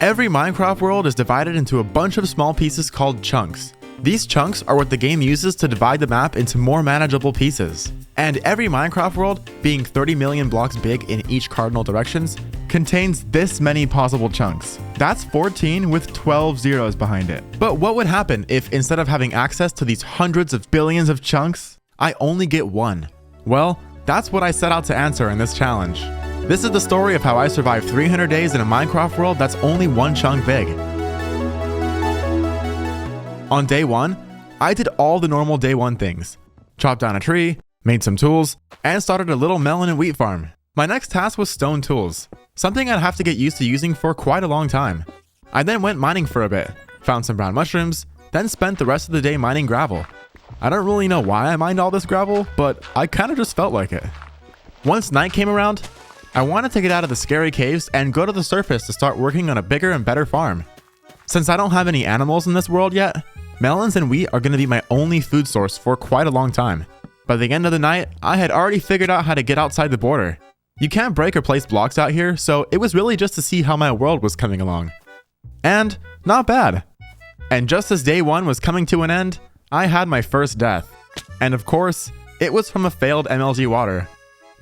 Every Minecraft world is divided into a bunch of small pieces called chunks. These chunks are what the game uses to divide the map into more manageable pieces. And every Minecraft world, being 30 million blocks big in each cardinal directions, contains this many possible chunks. That's 14 with 12 zeros behind it. But what would happen if instead of having access to these hundreds of billions of chunks, I only get one? Well, that's what I set out to answer in this challenge. This is the story of how I survived 300 days in a Minecraft world that's only one chunk big. On day 1, I did all the normal day 1 things. Chopped down a tree, made some tools, and started a little melon and wheat farm. My next task was stone tools, something I'd have to get used to using for quite a long time. I then went mining for a bit, found some brown mushrooms, then spent the rest of the day mining gravel. I don't really know why I mined all this gravel, but I kinda just felt like it. Once night came around, I wanted to get out of the scary caves and go to the surface to start working on a bigger and better farm. Since I don't have any animals in this world yet, melons and wheat are going to be my only food source for quite a long time. By the end of the night, I had already figured out how to get outside the border. You can't break or place blocks out here, so it was really just to see how my world was coming along. And not bad. And just as day 1 was coming to an end, I had my first death. And of course, it was from a failed MLG water.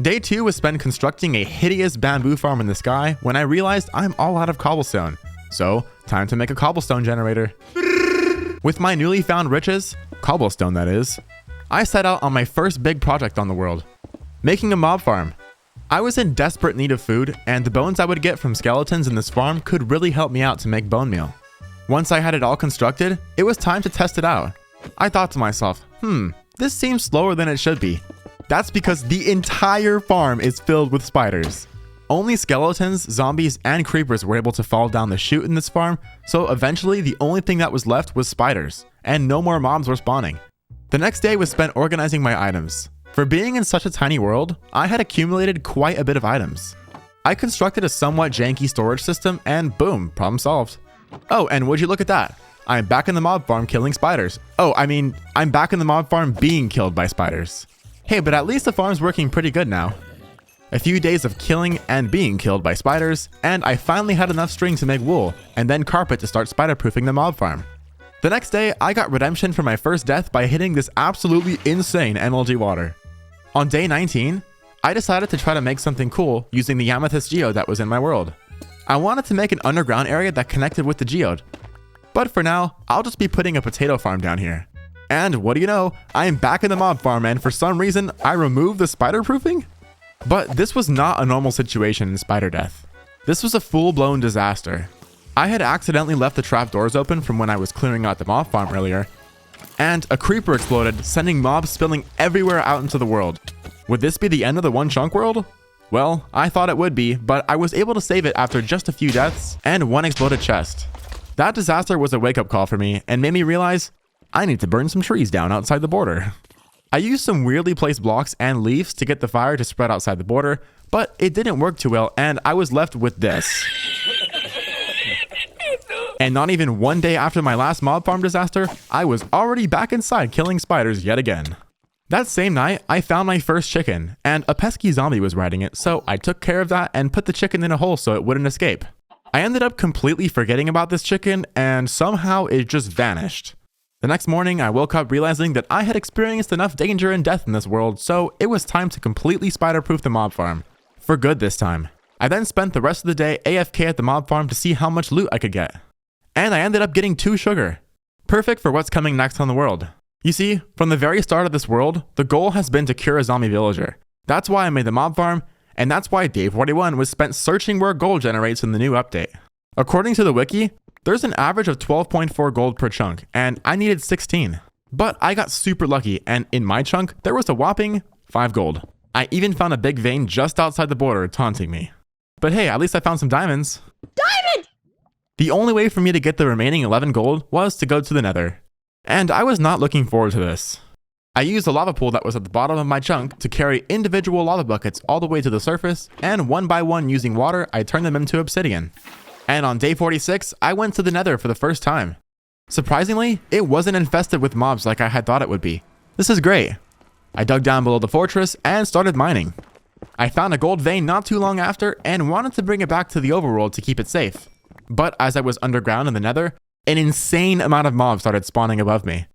Day 2 was spent constructing a hideous bamboo farm in the sky when I realized I'm all out of cobblestone. So, time to make a cobblestone generator. With my newly found riches, cobblestone that is, I set out on my first big project on the world, making a mob farm. I was in desperate need of food, and the bones I would get from skeletons in this farm could really help me out to make bone meal. Once I had it all constructed, it was time to test it out. I thought to myself, this seems slower than it should be. That's because the entire farm is filled with spiders. Only skeletons, zombies, and creepers were able to fall down the chute in this farm, so eventually the only thing that was left was spiders, and no more mobs were spawning. The next day was spent organizing my items. For being in such a tiny world, I had accumulated quite a bit of items. I constructed a somewhat janky storage system, and boom, problem solved. Oh, and would you look at that? I'm back in the mob farm killing spiders. I'm back in the mob farm being killed by spiders. Hey, but at least the farm's working pretty good now. A few days of killing and being killed by spiders, and I finally had enough string to make wool, and then carpet to start spider-proofing the mob farm. The next day, I got redemption for my first death by hitting this absolutely insane MLG water. On day 19, I decided to try to make something cool using the amethyst geode that was in my world. I wanted to make an underground area that connected with the geode. But for now, I'll just be putting a potato farm down here. And what do you know, I am back in the mob farm, and for some reason, I removed the spider proofing? But this was not a normal situation in spider death. This was a full-blown disaster. I had accidentally left the trapdoors open from when I was clearing out the mob farm earlier, and a creeper exploded, sending mobs spilling everywhere out into the world. Would this be the end of the one chunk world? Well, I thought it would be, but I was able to save it after just a few deaths and one exploded chest. That disaster was a wake-up call for me and made me realize I need to burn some trees down outside the border. I used some weirdly placed blocks and leaves to get the fire to spread outside the border, but it didn't work too well and I was left with this. And not even one day after my last mob farm disaster, I was already back inside killing spiders yet again. That same night, I found my first chicken, and a pesky zombie was riding it, so I took care of that and put the chicken in a hole so it wouldn't escape. I ended up completely forgetting about this chicken, and somehow it just vanished. The next morning, I woke up realizing that I had experienced enough danger and death in this world, so it was time to completely spider-proof the mob farm. For good this time. I then spent the rest of the day AFK at the mob farm to see how much loot I could get. And I ended up getting 2 sugar. Perfect for what's coming next on the world. You see, from the very start of this world, the goal has been to cure a zombie villager. That's why I made the mob farm, and that's why day 41 was spent searching where gold generates in the new update. According to the wiki, there's an average of 12.4 gold per chunk, and I needed 16. But I got super lucky, and in my chunk, there was a whopping 5 gold. I even found a big vein just outside the border taunting me. But hey, at least I found some diamonds. Diamond! The only way for me to get the remaining 11 gold was to go to the Nether. And I was not looking forward to this. I used a lava pool that was at the bottom of my chunk to carry individual lava buckets all the way to the surface, and one by one using water, I turned them into obsidian. And on day 46, I went to the Nether for the first time. Surprisingly, it wasn't infested with mobs like I had thought it would be. This is great. I dug down below the fortress and started mining. I found a gold vein not too long after and wanted to bring it back to the overworld to keep it safe. But as I was underground in the Nether, an insane amount of mobs started spawning above me.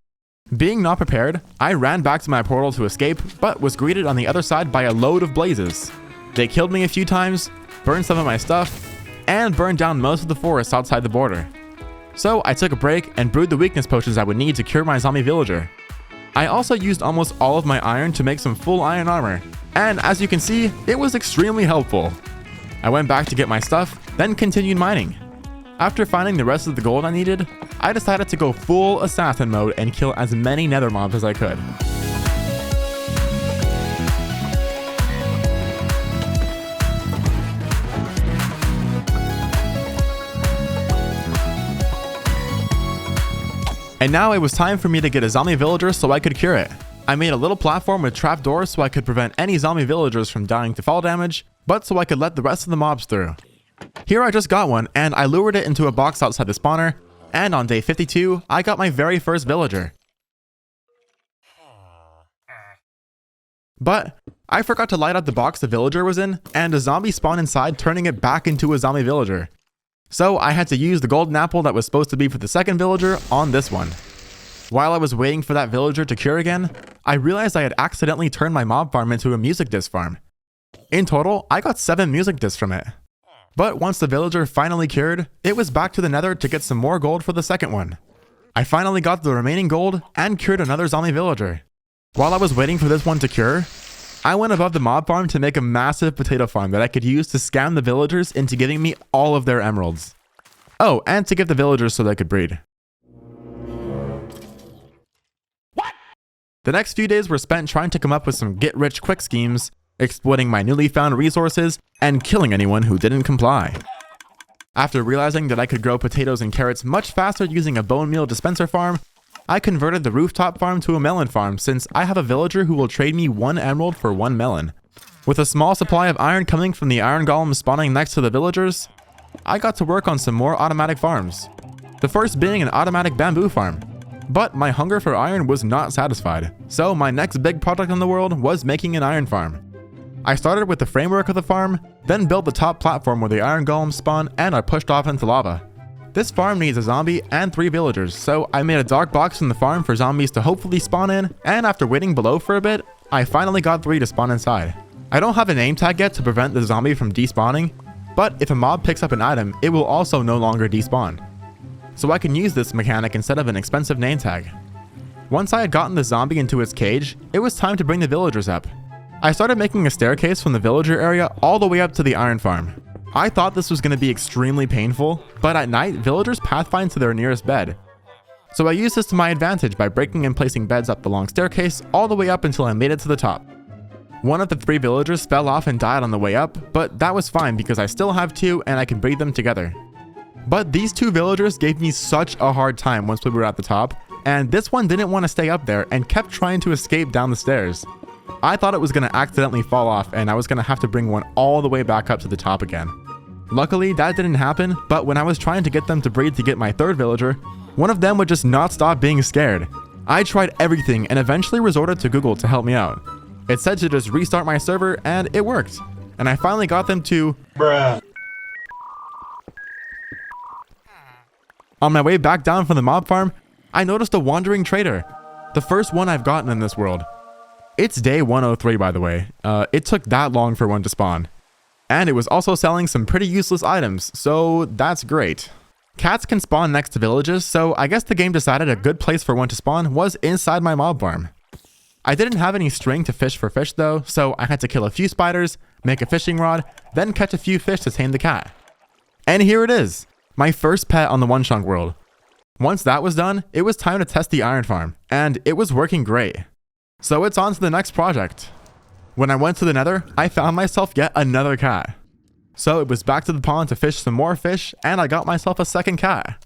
Being not prepared, I ran back to my portal to escape, but was greeted on the other side by a load of blazes. They killed me a few times, burned some of my stuff, and burned down most of the forest outside the border. So I took a break and brewed the weakness potions I would need to cure my zombie villager. I also used almost all of my iron to make some full iron armor, and as you can see, it was extremely helpful. I went back to get my stuff, then continued mining. After finding the rest of the gold I needed, I decided to go full assassin mode and kill as many nether mobs as I could. And now it was time for me to get a zombie villager so I could cure it. I made a little platform with trapdoors so I could prevent any zombie villagers from dying to fall damage, but so I could let the rest of the mobs through. Here I just got one, and I lured it into a box outside the spawner, and on day 52, I got my very first villager. But I forgot to light up the box the villager was in, and a zombie spawned inside, turning it back into a zombie villager. So I had to use the golden apple that was supposed to be for the second villager on this one. While I was waiting for that villager to cure again, I realized I had accidentally turned my mob farm into a music disc farm. In total, I got 7 music discs from it. But once the villager finally cured, it was back to the Nether to get some more gold for the second one. I finally got the remaining gold and cured another zombie villager. While I was waiting for this one to cure, I went above the mob farm to make a massive potato farm that I could use to scam the villagers into giving me all of their emeralds. Oh, and to give the villagers so they could breed. What? The next few days were spent trying to come up with some get-rich-quick schemes, exploiting my newly found resources, and killing anyone who didn't comply. After realizing that I could grow potatoes and carrots much faster using a bone meal dispenser farm, I converted the rooftop farm to a melon farm since I have a villager who will trade me 1 emerald for 1 melon. With a small supply of iron coming from the iron golem spawning next to the villagers, I got to work on some more automatic farms. The first being an automatic bamboo farm. But my hunger for iron was not satisfied, so my next big project in the world was making an iron farm. I started with the framework of the farm, then built the top platform where the iron golems spawn and are pushed off into lava. This farm needs a zombie and 3 villagers, so I made a dark box in the farm for zombies to hopefully spawn in, and after waiting below for a bit, I finally got 3 to spawn inside. I don't have a name tag yet to prevent the zombie from despawning, but if a mob picks up an item, it will also no longer despawn. So I can use this mechanic instead of an expensive name tag. Once I had gotten the zombie into its cage, it was time to bring the villagers up. I started making a staircase from the villager area all the way up to the iron farm. I thought this was going to be extremely painful, but at night, villagers pathfind to their nearest bed. So I used this to my advantage by breaking and placing beds up the long staircase all the way up until I made it to the top. One of the 3 villagers fell off and died on the way up, but that was fine because I still have 2 and I can breed them together. But these 2 villagers gave me such a hard time once we were at the top, and this one didn't want to stay up there and kept trying to escape down the stairs. I thought it was going to accidentally fall off and I was going to have to bring one all the way back up to the top again. Luckily, that didn't happen, but when I was trying to get them to breed to get my 3rd villager, one of them would just not stop being scared. I tried everything and eventually resorted to Google to help me out. It said to just restart my server and it worked. And I finally got them to... Bruh. On my way back down from the mob farm, I noticed a wandering trader. The first one I've gotten in this world. It's day 103 by the way. It took that long for one to spawn. And it was also selling some pretty useless items, so that's great. Cats can spawn next to villages, so I guess the game decided a good place for one to spawn was inside my mob farm. I didn't have any string to fish for fish though, so I had to kill a few spiders, make a fishing rod, then catch a few fish to tame the cat. And here it is, my first pet on the One Chunk world. Once that was done, it was time to test the iron farm, and it was working great. So it's on to the next project. When I went to the Nether, I found myself yet another cat. So it was back to the pond to fish some more fish, and I got myself a second cat.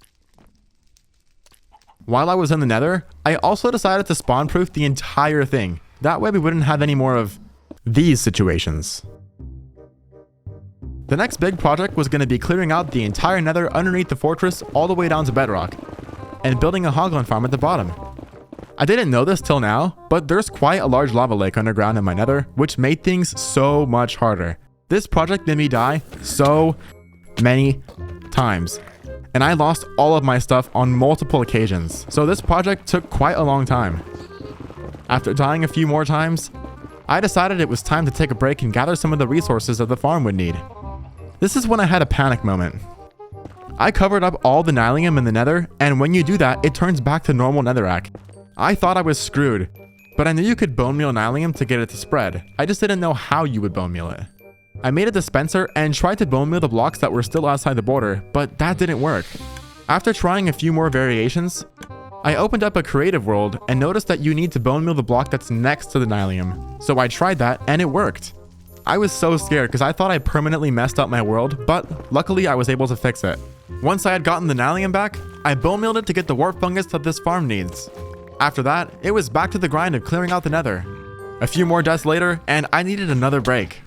While I was in the Nether, I also decided to spawn-proof the entire thing. That way we wouldn't have any more of these situations. The next big project was going to be clearing out the entire Nether underneath the fortress all the way down to bedrock, and building a hoglin farm at the bottom. I didn't know this till now, but there's quite a large lava lake underground in my Nether, which made things so much harder. This project made me die so many times. and I lost all of my stuff on multiple occasions, so this project took quite a long time. After dying a few more times, I decided it was time to take a break and gather some of the resources that the farm would need. This is when I had a panic moment. I covered up all the nylium in the nether, and when you do that, it turns back to normal netherrack. I thought I was screwed, but I knew you could bone meal nylium to get it to spread. I just didn't know how you would bone meal it. I made a dispenser and tried to bone meal the blocks that were still outside the border, but that didn't work. After trying a few more variations, I opened up a creative world and noticed that you need to bone meal the block that's next to the nylium. So I tried that and it worked. I was so scared because I thought I permanently messed up my world, but luckily I was able to fix it. Once I had gotten the nylium back, I bone mealed it to get the warp fungus that this farm needs. After that, it was back to the grind of clearing out the nether. A few more deaths later, and I needed another break.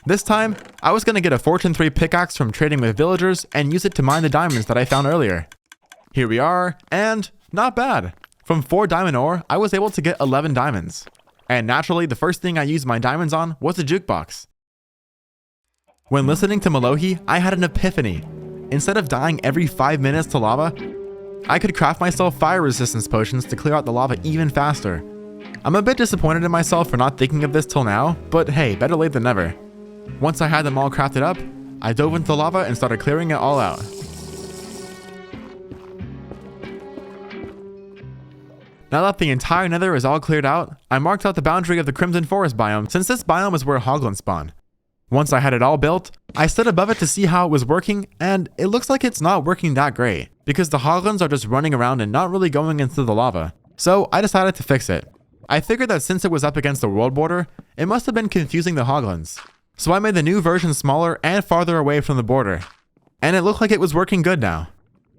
This time, I was going to get a Fortune 3 pickaxe from trading with villagers and use it to mine the diamonds that I found earlier. Here we are, and not bad. From 4 diamond ore, I was able to get 11 diamonds. And naturally, the first thing I used my diamonds on was a jukebox. When listening to Malohi, I had an epiphany. Instead of dying every 5 minutes to lava, I could craft myself fire resistance potions to clear out the lava even faster. I'm a bit disappointed in myself for not thinking of this till now, but hey, better late than never. Once I had them all crafted up, I dove into the lava and started clearing it all out. Now that the entire nether is all cleared out, I marked out the boundary of the Crimson Forest biome since this biome is where hoglins spawn. Once I had it all built, I stood above it to see how it was working, and it looks like it's not working that great, because the hoglins are just running around and not really going into the lava. So I decided to fix it. I figured that since it was up against the world border, it must have been confusing the hoglins. So I made the new version smaller and farther away from the border. And it looked like it was working good now.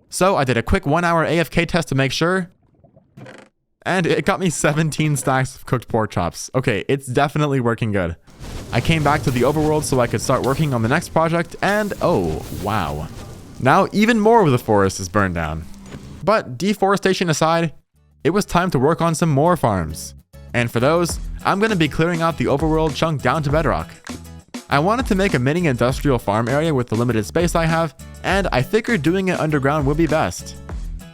So I did a quick 1-hour AFK test to make sure. And it got me 17 stacks of cooked pork chops. Okay, it's definitely working good. I came back to the overworld so I could start working on the next project, and oh, wow. Now even more of the forest is burned down. But deforestation aside, it was time to work on some more farms. And for those, I'm going to be clearing out the overworld chunk down to bedrock. I wanted to make a mini industrial farm area with the limited space I have, and I figured doing it underground would be best.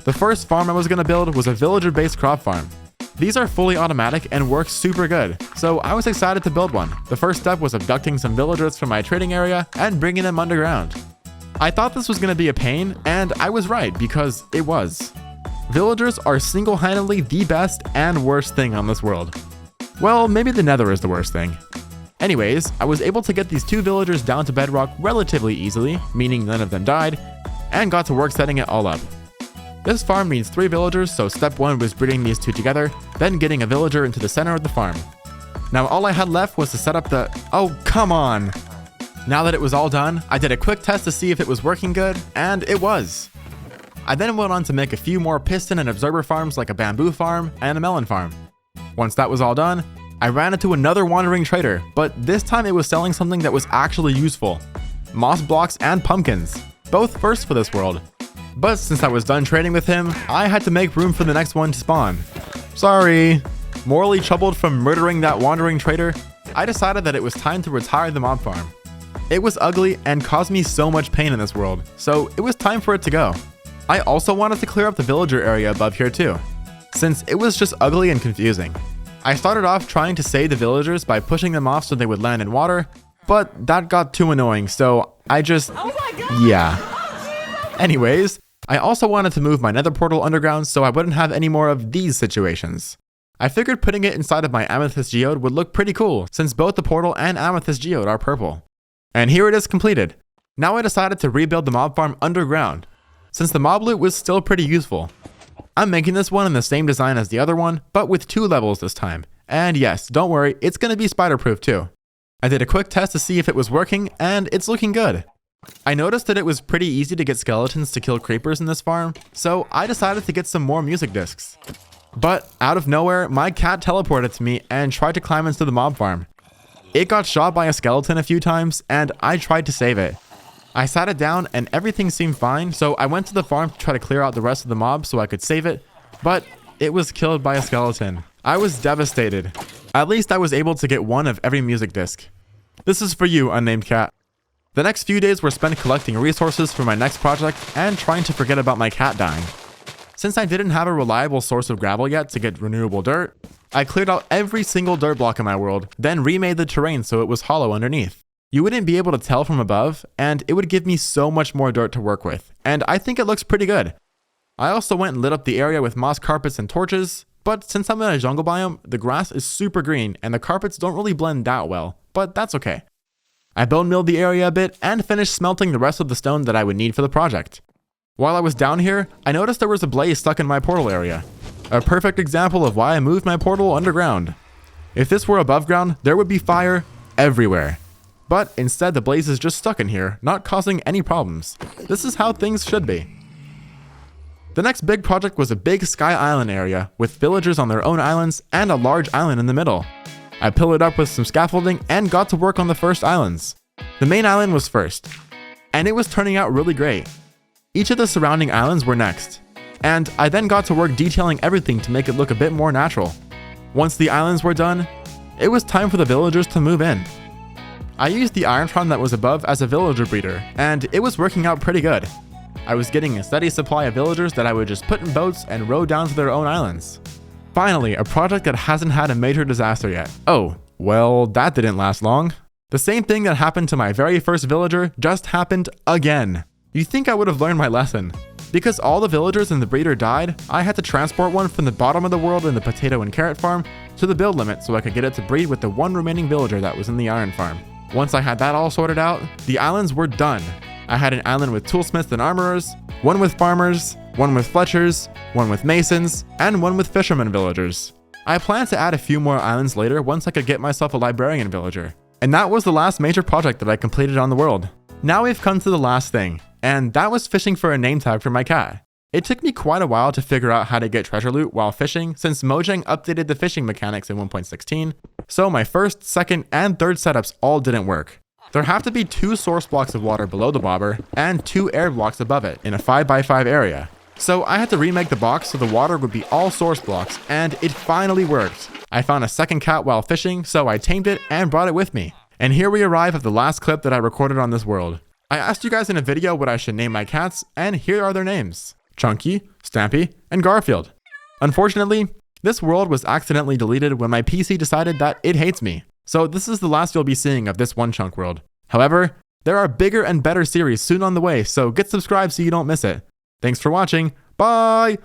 The first farm I was going to build was a villager-based crop farm. These are fully automatic and work super good, so I was excited to build one. The first step was abducting some villagers from my trading area and bringing them underground. I thought this was going to be a pain, and I was right because it was. Villagers are single-handedly the best and worst thing on this world. Well, maybe the nether is the worst thing. Anyways, I was able to get these 2 villagers down to bedrock relatively easily, meaning none of them died, and got to work setting it all up. This farm needs 3 villagers, so step 1 was breeding these 2 together, then getting a villager into the center of the farm. Now all I had left was to set up the... Oh, come on! Now that it was all done, I did a quick test to see if it was working good, and it was. I then went on to make a few more piston and observer farms like a bamboo farm and a melon farm. Once that was all done, I ran into another wandering trader, but this time it was selling something that was actually useful. Moss blocks and pumpkins, both first for this world. But since I was done trading with him, I had to make room for the next one to spawn. Sorry. Morally troubled from murdering that wandering trader, I decided that it was time to retire the mob farm. It was ugly and caused me so much pain in this world, so it was time for it to go. I also wanted to clear up the villager area above here too, since it was just ugly and confusing. I started off trying to save the villagers by pushing them off so they would land in water, but that got too annoying, so I just... yeah. Anyways, I also wanted to move my nether portal underground so I wouldn't have any more of these situations. I figured putting it inside of my amethyst geode would look pretty cool, since both the portal and amethyst geode are purple. And here it is completed. Now I decided to rebuild the mob farm underground, since the mob loot was still pretty useful. I'm making this one in the same design as the other one, but with 2 levels this time. And yes, don't worry, it's going to be spider-proof too. I did a quick test to see if it was working, and it's looking good. I noticed that it was pretty easy to get skeletons to kill creepers in this farm, so I decided to get some more music discs. But out of nowhere, my cat teleported to me and tried to climb into the mob farm. It got shot by a skeleton a few times, and I tried to save it. I sat it down and everything seemed fine, so I went to the farm to try to clear out the rest of the mob so I could save it, but it was killed by a skeleton. I was devastated. At least I was able to get one of every music disc. This is for you, unnamed cat. The next few days were spent collecting resources for my next project and trying to forget about my cat dying. Since I didn't have a reliable source of gravel yet to get renewable dirt, I cleared out every single dirt block in my world, then remade the terrain so it was hollow underneath. You wouldn't be able to tell from above, and it would give me so much more dirt to work with, and I think it looks pretty good. I also went and lit up the area with moss carpets and torches, but since I'm in a jungle biome, the grass is super green and the carpets don't really blend that well, but that's okay. I bone milled the area a bit and finished smelting the rest of the stone that I would need for the project. While I was down here, I noticed there was a blaze stuck in my portal area. A perfect example of why I moved my portal underground. If this were above ground, there would be fire everywhere. But instead the blaze is just stuck in here, not causing any problems. This is how things should be. The next big project was a big sky island area with villagers on their own islands and a large island in the middle. I pillared up with some scaffolding and got to work on the first islands. The main island was first, and it was turning out really great. Each of the surrounding islands were next, and I then got to work detailing everything to make it look a bit more natural. Once the islands were done, it was time for the villagers to move in. I used the iron farm that was above as a villager breeder, and it was working out pretty good. I was getting a steady supply of villagers that I would just put in boats and row down to their own islands. Finally, a project that hasn't had a major disaster yet. Oh, well, that didn't last long. The same thing that happened to my very first villager just happened again. You'd think I would have learned my lesson. Because all the villagers in the breeder died, I had to transport one from the bottom of the world in the potato and carrot farm to the build limit so I could get it to breed with the one remaining villager that was in the iron farm. Once I had that all sorted out, the islands were done. I had an island with toolsmiths and armorers, one with farmers, one with fletchers, one with masons, and one with fishermen villagers. I plan to add a few more islands later once I could get myself a librarian villager. And that was the last major project that I completed on the world. Now we've come to the last thing, and that was fishing for a name tag for my cat. It took me quite a while to figure out how to get treasure loot while fishing since Mojang updated the fishing mechanics in 1.16, so my first, second, and third setups all didn't work. There have to be 2 source blocks of water below the bobber and 2 air blocks above it in a 5x5 area. So I had to remake the box so the water would be all source blocks, and it finally worked. I found a second cat while fishing, so I tamed it and brought it with me. And here we arrive at the last clip that I recorded on this world. I asked you guys in a video what I should name my cats, and here are their names: Chunky, Stampy, and Garfield. Unfortunately, this world was accidentally deleted when my PC decided that it hates me. So this is the last you'll be seeing of this one chunk world. However, there are bigger and better series soon on the way, so get subscribed so you don't miss it. Thanks for watching. Bye!